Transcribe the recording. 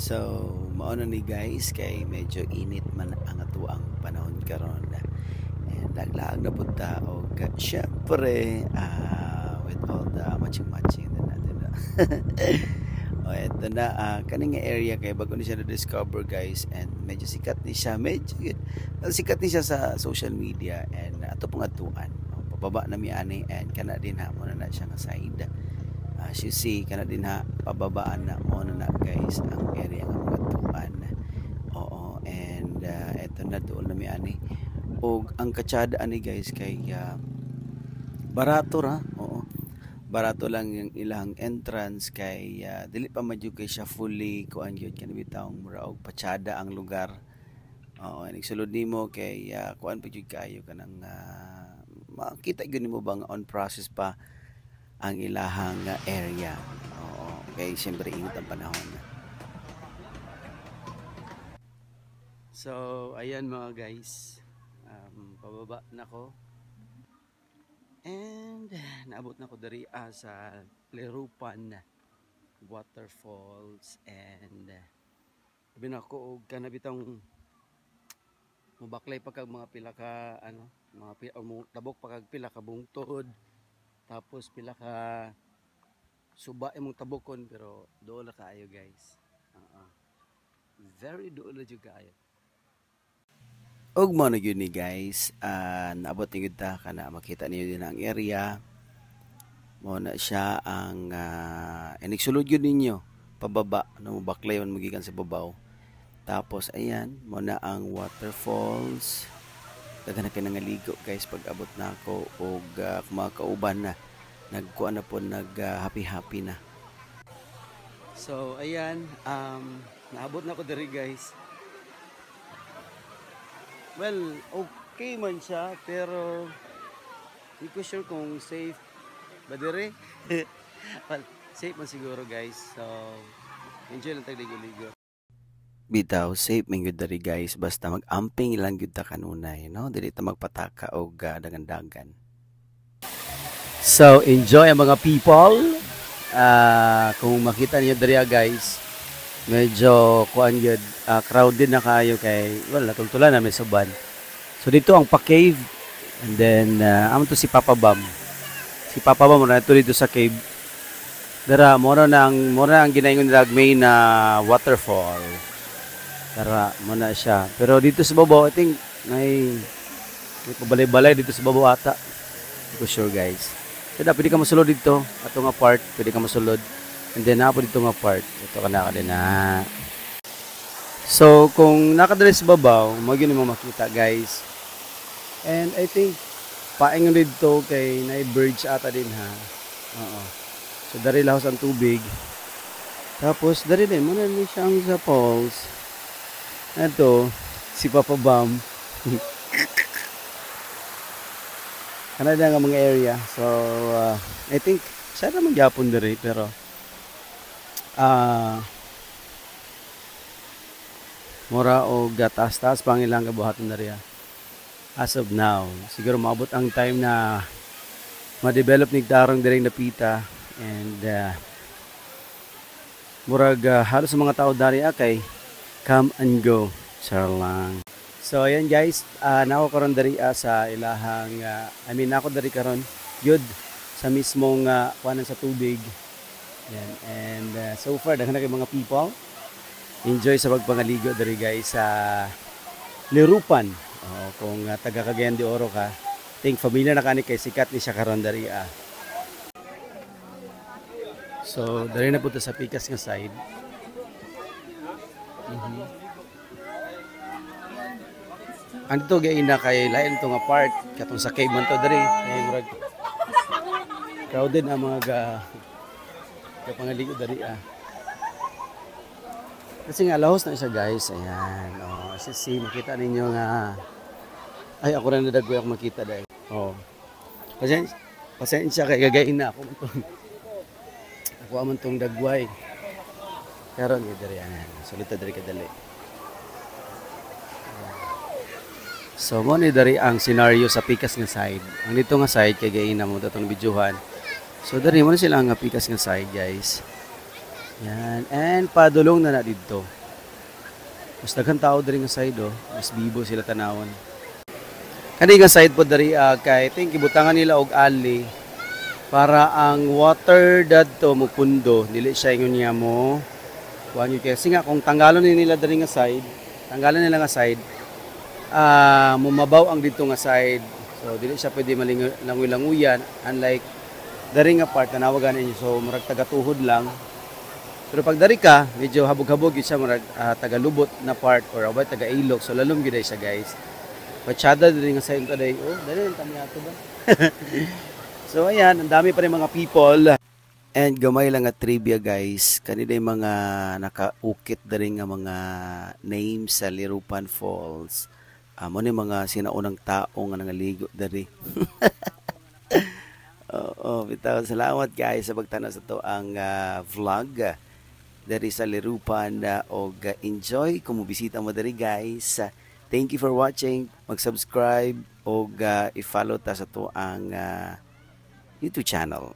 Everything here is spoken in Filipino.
So, mauna ni guys kay medyo init man ang atuang panahon karon. And laglaag na punta og syempre with all the matching na natin. O eto na kaning area kay bago ni siya na discover guys, and medyo sikat ni siya, sikat ni siya sa social media, and ato pong atuan. Pababa na mi ani, and kana din ha mo na siya nga side. As you see, kana din ha, pababaan na mo na guys ang area ng mga tuan. Oo, and eto na doon na mi ani. Og ang katsada ani guys kay barato ra. Oo, barato lang yung ilang entrance kay dili pa madyo kay siya fully kuan gyud kanang bitawng mura og patsada ang lugar. Oo, nagsulod nimo kay kuan pa jud kayo kanang makita gyud nimo bang on process pa ang ilahang area. Oo, kay siyempre init ang panahon. So, ayan mga guys. Pababa na ko. And naabot na ko dari sa Lerupan Waterfalls, and sabi na ko og kanabitang mabaklay pa kag mga pila ka tabok pa kag pila ka bungtod. Tapos pila ka suba imong tabokon, pero doon na kaayo guys. Very doon na jud kaayo. Og mo na gyud ni guys, naabot ni gyud ta kana makita niyo din ang area. Mo na siya ang inigsulod gyud ninyo pababa na baklayon magikan sa babaw. Tapos ayan, mo na ang waterfalls. Daghan na pinangaligo guys pag abot na ako, og mga kauban na nagkuan na po, happy na. So ayan, naabot na ko diri guys. Well, okay man siya, pero hindi ko sure kung safe ba diri. Well, safe man siguro guys. So enjoy lang tagligo-ligo. Bitaw, safe man gyud diri guys, basta mag-amping lang gyud ta kanunay, no? Dili ta magpataka og dagan-dagan. So, enjoy ang mga people. Kung makita niyo diri guys, medyo kuan gyud, crowded na kayo kay wala tultulan na may suban. So dito ang pa-cave, and then amo to si Papa Bam. Si Papa Bam na dito sa cave. Dara mo na ang ginaingon nila main na waterfall. Tara, muna siya. Pero dito sa babaw, I think, may pabalay-balay dito sa babaw ata. Hindi ko sure, guys. Kaya pwede ka masulod dito. Ito nga part, pwede ka masulod. And then, napo dito nga part. Ito ka nakadin na. So, kung nakadali sa babaw, magiging mo makita, guys. And I think, paingon dito kay na-bridge ata din, ha. Oo. So, dari lahos ang tubig. Tapos, dari din, muna rin siyang sa falls. Ito, si Papa Bam. Kanada nga mga area. So, I think, siya naman gyapon diri, pero mura o taas pang ilang kabuhaton na rin. As of now, siguro maabot ang time na ma-develop ni tarong diring napita, and murag halos sa mga tao dari kay come and go, charlang. So ayan guys, nako karon dari sa ilahang nako dari karon yun sa mismong kuanan sa tubig. Yan. And so far daghan na kay mga people enjoy sa pagpangaligo dari guys sa Lerupan. Kung taga Cagayan de Oro ka, think familiar na kani kay sikat ni siya karon dari So dari na punta sa pikas nga side. Andito gay na kay lain to nga part katong sa cave man to diri, ay murag crowded ang mga pangaligo diri Kasi nga lahos na siya guys. Ayan, si makita ninyo nga ay ako rin nadagway ako makita dahil. Pasensya kay gagayin na ako man tong dagway. Karon ni diri sulita diri kadali. So mo ni diri ang scenario sa pikas nga side. Ang dito nga side kay gaina mo datong bidyuhan. So diri mo na sila nga pikas nga side guys. Yan, and padulong na dito. Mas daghang tao diri nga side oh, mas bibo sila tanawon. Kani nga side po diri kay think gibutangan nila og alley para ang water dadto mo pundo dili siya ingon niya mo. Kuan yun kasi nga kung tanggalon nila diri nga side, tanggalan nila nga side, mumabaw ang dito nga side. So dili siya pwede malingoy-languyan unlike dari nga part na nawagan ninyo. So murag taga-tuhod lang. Pero pag dari ka, medyo habog-habog yun siya murag taga-lubot na part or abay taga-ilog. So lalom gyud siya guys. Pachada diri nga side taday. Oh, dali kami ato ba? So ayan, ang dami pa rin mga people. And gamay lang nga trivia guys. Kanina yung mga nakaukit dari nga mga names sa Lirupan Falls. Amo ni mga sinaunang tao nga nangaligo dari. Oo, bitaw salamat guys sa pagtanaw sa to ang vlog dari sa Lirupan og enjoy kung mobisita mo dari guys. Thank you for watching. Mag-subscribe og i-follow ta sa to ang YouTube channel.